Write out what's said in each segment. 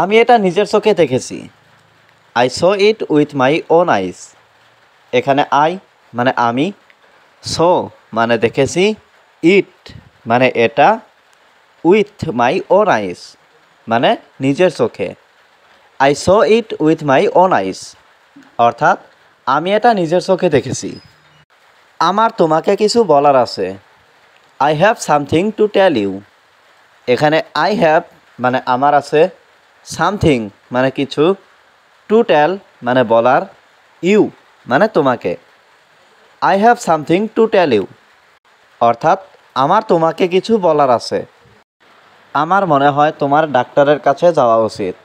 আমি এটা নিজের চোখে দেখেছি। I saw it with my own আইস। এখানে আই মানে আমি, সো মানে দেখেছি, ইট মানে এটা, উইথ মাই ওন আইস মানে নিজের চোখে। I saw it with my own আইস অর্থাৎ আমি এটা নিজের চোখে দেখেছি। আমার তোমাকে কিছু বলার আছে। I have something to tell you. এখানে আই হ্যাভ মানে আমার আছে, সামথিং মানে কিছু, টু টেল মানে বলার, ইউ মানে তোমাকে। I have something to tell you অর্থাৎ আমার তোমাকে কিছু বলার আছে। আমার মনে হয় তোমার ডাক্তারের কাছে যাওয়া উচিত।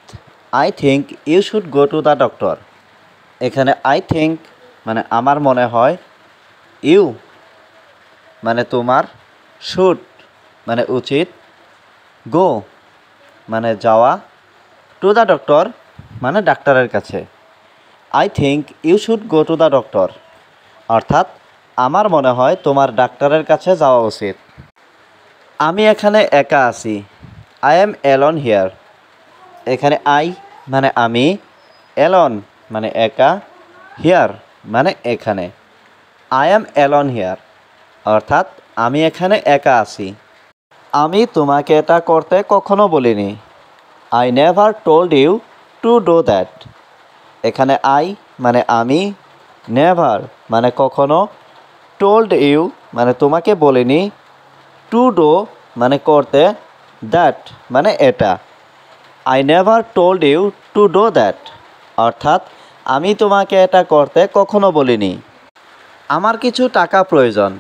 I think you should go to the doctor. এখানে আই থিঙ্ক মানে আমার মনে হয়, ইউ মানে তোমার, শুড মানে উচিত, গো মানে যাওয়া, টু দ্য ডক্টর মানে ডাক্তারের কাছে। I think you should go to the doctor অর্থাৎ আমার মনে হয় তোমার ডাক্তারের কাছে যাওয়া উচিত। আমি এখানে একা আছি। I am alone here. এখানে আই মানে আমি, অ্যালোন মানে একা, হিয়ার মানে এখানে। আই অ্যাম অ্যালোন হিয়ার অর্থাৎ আমি এখানে একা আছি। আমি তোমাকে এটা করতে কখনো বলিনি। I never told you to do that. এখানে আই মানে আমি, নেভার মানে কখনো, টোল্ড ইউ মানে তোমাকে বলিনি, টু ডু মানে করতে, দ্যাট মানে এটা। I never told you to do that অর্থাৎ আমি তোমাকে এটা করতে কখনো বলিনি। আমার কিছু টাকা প্রয়োজন।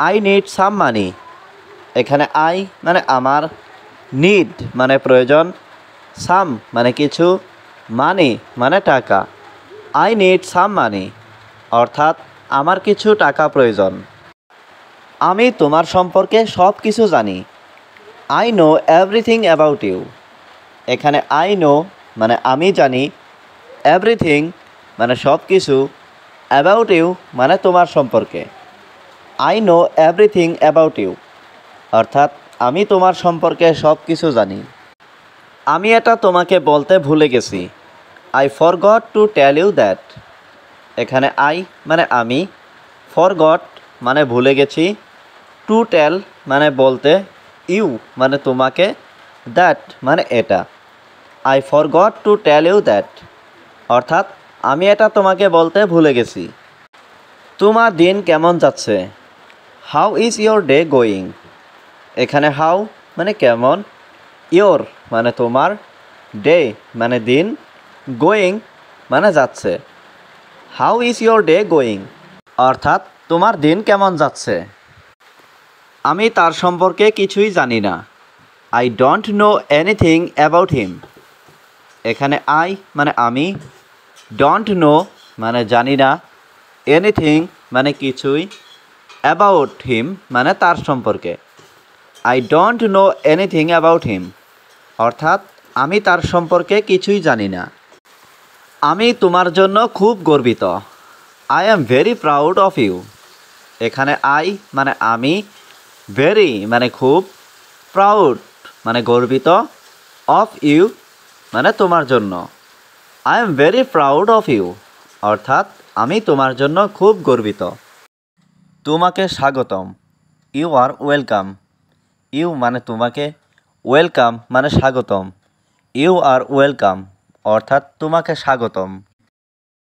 আই নিড সাম মানি। এখানে আই মানে আমার, নিড মানে প্রয়োজন, সাম মানে কিছু, মানি মানে টাকা। আই নিড সাম মানি অর্থাৎ আমার কিছু টাকা প্রয়োজন। আমি তোমার সম্পর্কে সব কিছু জানি। I know everything about you. এখানে আই নো মানে আমি জানি, এভরিথিং মানে সব কিছু, অ্যাবাউট ইউ মানে তোমার সম্পর্কে। I know everything about you অর্থাৎ আমি তোমার সম্পর্কে সব কিছু জানি। আমি এটা তোমাকে বলতে ভুলে গেছি। I forgot to tell you that. এখানে আই মানে আমি, ফরগট মানে ভুলে গেছি, টু টেল মানে বলতে, ইউ মানে তোমাকে, দ্যাট মানে এটা। I forgot to tell you that অর্থাৎ আমি এটা তোমাকে বলতে ভুলে গেছি। তোমার দিন কেমন যাচ্ছে? How is your day going. এখানে হাউ মানে কেমন, ইয়োর মানে তোমার, ডে মানে দিন, গোয়িং মানে যাচ্ছে। How is your day going অর্থাৎ তোমার দিন কেমন যাচ্ছে। আমি তার সম্পর্কে কিছুই জানি না। I don't know anything about him. এখানে আই মানে আমি, ডোন্ট নো মানে জানি না, এনিথিং মানে কিছুই, অ্যাবাউট হিম মানে তার সম্পর্কে। I don't know anything about him অর্থাৎ আমি তার সম্পর্কে কিছুই জানি না। আমি তোমার জন্য খুব গর্বিত। I am very proud of you. এখানে আই মানে আমি, ভেরি মানে খুব, প্রাউড মানে গর্বিত, অফ ইউ মানে তোমার জন্য। I am very proud of you অর্থাৎ আমি তোমার জন্য খুব গর্বিত। তোমাকে স্বাগতম। You R welcome. ইউ মানে তোমাকে, ওয়েলকাম মানে স্বাগতম। ইউ আর ওয়েলকাম অর্থাৎ তোমাকে স্বাগতম।